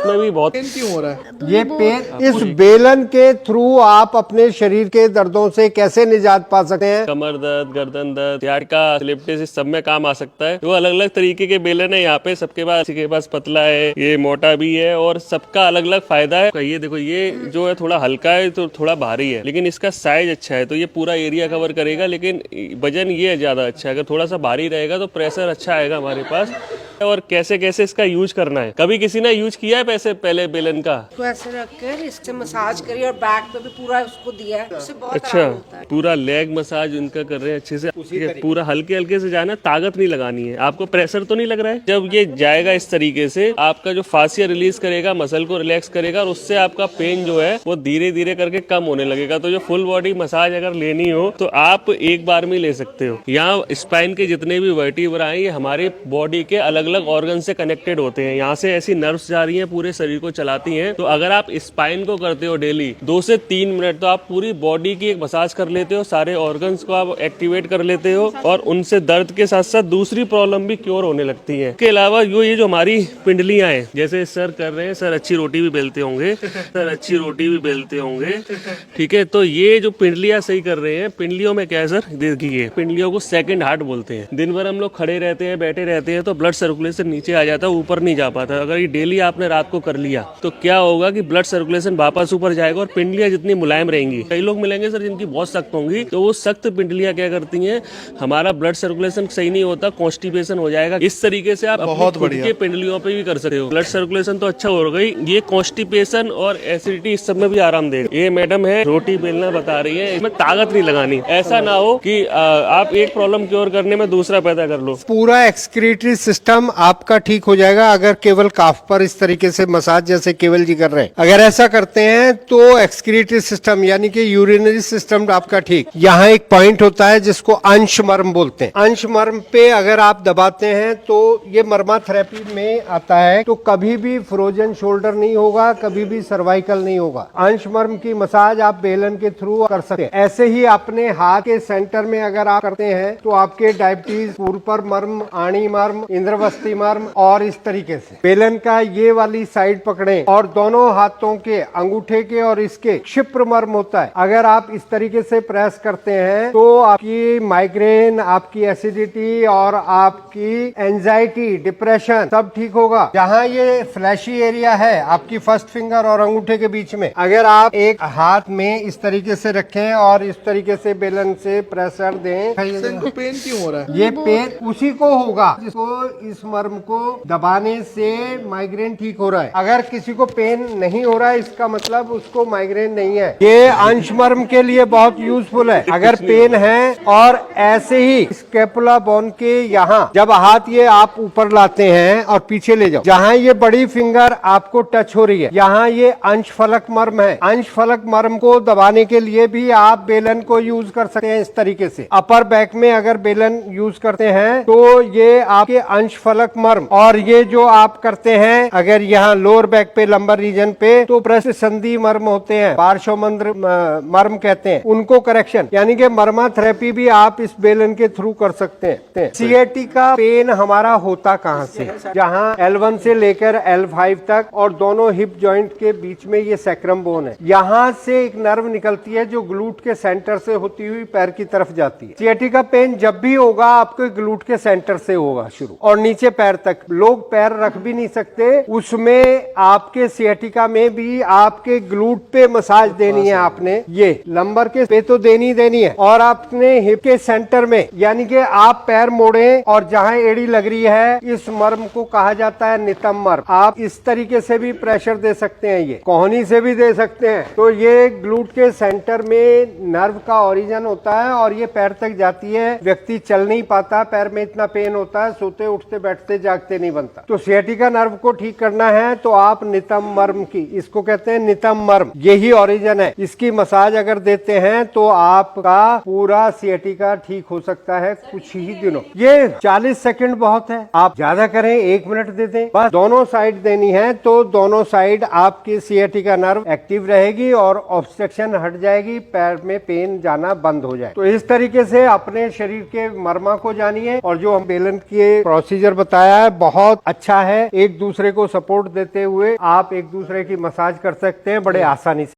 उसमें भी बहुत क्यों हो रहा है ये पेन, इस बेलन के थ्रू आप अपने शरीर के दर्दों से कैसे निजात पा सकते हैं? कमर दर्द, गर्दन दर्द, सियाटिका, स्लिप सब में काम आ सकता है। वो अलग अलग तरीके के बेलन है यहाँ पे, सबके पास, किसी के पास पतला है, ये मोटा भी है, और सबका अलग अलग फायदा है। ये देखो, ये जो है थोड़ा हल्का है तो थोड़ा भारी है, लेकिन इसका साइज अच्छा है तो ये पूरा एरिया कवर करेगा, लेकिन वजन ये ज्यादा अच्छा है। अगर थोड़ा सा भारी रहेगा तो प्रेशर अच्छा आएगा हमारे पास। और कैसे कैसे इसका यूज करना है, कभी किसी ने यूज किया है पैसे पहले बेलन का? तो ऐसे रखकर इससे मसाज करिए और बैक पे भी पूरा उसको दिया है, उससे बहुत अच्छा, आराम होता है। पूरा लेग मसाज उनका कर रहे हैं अच्छे से, पूरा हल्के हल्के से जाना, ताकत नहीं लगानी है। आपको प्रेशर तो नहीं लग रहा है? जब ये जाएगा इस तरीके से, आपका जो फासिया रिलीज करेगा, मसल को रिलैक्स करेगा, और उससे आपका पेन जो है वो धीरे धीरे करके कम होने लगेगा। तो जो फुल बॉडी मसाज अगर लेनी हो तो आप एक बार में ले सकते हो। यहाँ स्पाइन के जितने भी वर्टिब्रा हैं, ये हमारे बॉडी के अलग अलग ऑर्गन से कनेक्टेड होते हैं। यहाँ से ऐसी नर्व्स जा रही हैं, पूरे शरीर को चलाती हैं। तो अगर आप स्पाइन को करते हो डेली 2 से 3 मिनट, तो आप पूरी बॉडी की एक मसाज कर लेते हो, सारे ऑर्गन्स को आप एक्टिवेट कर लेते हो, और उनसे दर्द के साथ साथ दूसरी प्रॉब्लम भी क्योर होने लगती है। इसके अलावा ये जो हमारी पिंडलियां हैं, जैसे सर कर रहे हैं, सर अच्छी रोटी भी बेलते होंगे, सर अच्छी रोटी भी बेलते होंगे, ठीक है। तो ये जो पिंडलियां सही कर रहे हैं, पिंडलियों में क्या है सर, देखिए, पिंडलियों को सेकंड हार्ट बोलते हैं। दिन भर हम लोग खड़े रहते हैं, बैठे रहते हैं, तो ब्लड सर्कुलेशन नीचे आ जाता है, ऊपर नहीं जा पाता। अगर ये डेली आपने रात को कर लिया तो क्या होगा कि ब्लड सर्कुलेशन वापस ऊपर जाएगा और पिंडलियां जितनी मुलायम रहेंगी। कई लोग मिलेंगे सर जिनकी बहुत सख्त होंगी, तो वो सख्त पिंडलियां क्या करती हैं, हमारा ब्लड सर्कुलेशन सही नहीं होता, कॉन्स्टिपेशन हो जाएगा। इस तरीके से आप बहुत अपने खुद के पिंडलियों पे भी कर सकते हो। ब्लड सर्कुलेशन तो अच्छा हो गई, ये कॉन्स्टिपेशन और एसिडिटी इस सब में भी आराम देगा। ये मैडम है रोटी बेलना बता रही है, इसमें ताकत नहीं लगानी। ऐसा ना हो कि आप एक प्रॉब्लम क्योर करने में दूसरा पैदा कर लो। पूरा एक्सक्रीटरी सिस्टम आपका ठीक हो जाएगा अगर केवल काफ पर इस तरीके से मसाज जैसे केवल जी कर रहे हैं। अगर ऐसा करते हैं तो एक्सक्रीटरी सिस्टम यानी कि यूरिनरी सिस्टम आपका ठीक। यहाँ एक पॉइंट होता है जिसको अंश मर्म बोलते हैं। अंश मर्म पे अगर आप दबाते हैं तो ये मर्मा थेरेपी में आता है, तो कभी भी फ्रोजन शोल्डर नहीं होगा, कभी भी सर्वाइकल नहीं होगा। अंश मर्म की मसाज आप बेलन के थ्रू कर सकते हैं। ऐसे ही अपने हाथ के सेंटर में अगर आप करते हैं तो आपके डायबिटीज, पूर्पर मर्म, आणी मर्म, इंद्रवस्ती मर्म, और इस तरीके से बेलन का ये वाली साइड पकड़े और दोनों हाथों के अंगूठे के और इसके क्षिप्र मर्म होता है। अगर आप इस तरीके से प्रेस करते हैं तो आपकी माइग्रेन, आपकी एसिडिटी और आपकी एंजाइटी, डिप्रेशन सब ठीक होगा। जहाँ ये फ्लैशी एरिया है आपकी फर्स्ट फिंगर और अंगूठे के बीच में, अगर आप एक हाथ में इस तरीके से रखें और इस तरीके से बेलन से प्रेशर दें, इनको पेन क्यों हो रहा है? ये पेन उसी को होगा जिसको इस मर्म को दबाने से माइग्रेन ठीक हो रहा है। अगर किसी को पेन नहीं हो रहा है, इसका मतलब उसको माइग्रेन नहीं है। ये अंश मर्म के लिए बहुत यूजफुल है। अगर पेन है, और ऐसे ही स्कैपुला बोन के यहाँ जब हाथ ये आप ऊपर लाते हैं और पीछे ले जाओ, जहाँ ये बड़ी फिंगर आपको टच हो रही है, यहाँ ये अंश फलक मर्म है। अंश फलक मर्म को दबाने के लिए भी आप बेलन को यूज कर सकते हैं इस तरीके से। अपर बैक में अगर बेलन यूज करते हैं तो ये आपके अंश फलक मर्म, और ये जो आप करते हैं अगर यहाँ लोअर बैक पे, लंबर रीजन पे, तो पृष्ठ संधि मर्म होते हैं, पार्श्वमंद्र मर्म कहते हैं, उनको करेक्शन यानी कि मर्मा थेरेपी भी आप इस बेलन के थ्रू कर सकते हैं। सिएटिका पेन हमारा होता कहाँ से? जहाँ L1 से लेकर L5 तक और दोनों हिप जॉइंट के बीच में ये सैक्रम बोन है। यहाँ से एक नर्व निकलती है जो ग्लूट के सेंटर से होती हुई पैर की तरफ जाती है। सिएटिका पेन जब भी होगा आपके ग्लूट के सेंटर से होगा शुरू, और नीचे पैर तक। लोग पैर रख भी नहीं सकते, उसमें आपके सिएटिका में भी आपके ग्लूट पे मसाज देनी है आपने। ये लंबर के पे तो देनी है, और आपने हिप के सेंटर में, यानी कि आप पैर मोड़े और जहां एड़ी लग रही है, इस मर्म को कहा जाता है नितंब मर्म। आप इस तरीके से भी प्रेशर दे सकते हैं, ये कोहनी से भी दे सकते हैं। तो ये ग्लूट के सेंटर में नर्व का ओरिजिन होता है और ये पैर तक जाती है। व्यक्ति चल नहीं पाता, पैर में इतना पेन होता है, सोते उठते बैठते जागते नहीं बनता। तो सिएटिका नर्व को ठीक करना है तो आप नितंब मर्म की, इसको कहते हैं नितंब मर्म, यही ओरिजिन है। इसकी मसाज अगर देते हैं तो आपका पूरा सिएटिका ठीक हो सकता है कुछ ही दिनों। ये 40 सेकंड बहुत है, आप ज्यादा करें 1 मिनट दे दें, बस दोनों साइड देनी है तो दोनों साइड आपकी सिएटिका नर्व एक्टिव रहेगी और ऑब्स्ट्रक्शन हट जाएगी, पैर में पेन जाना बंद हो जाए। तो इस तरीके से अपने शरीर के मर्मा को जानिए, और जो हम बेलन के प्रोसीजर बताया है बहुत अच्छा है। एक दूसरे को सपोर्ट देते हुए आप एक दूसरे की मसाज कर सकते हैं बड़े आसानी से।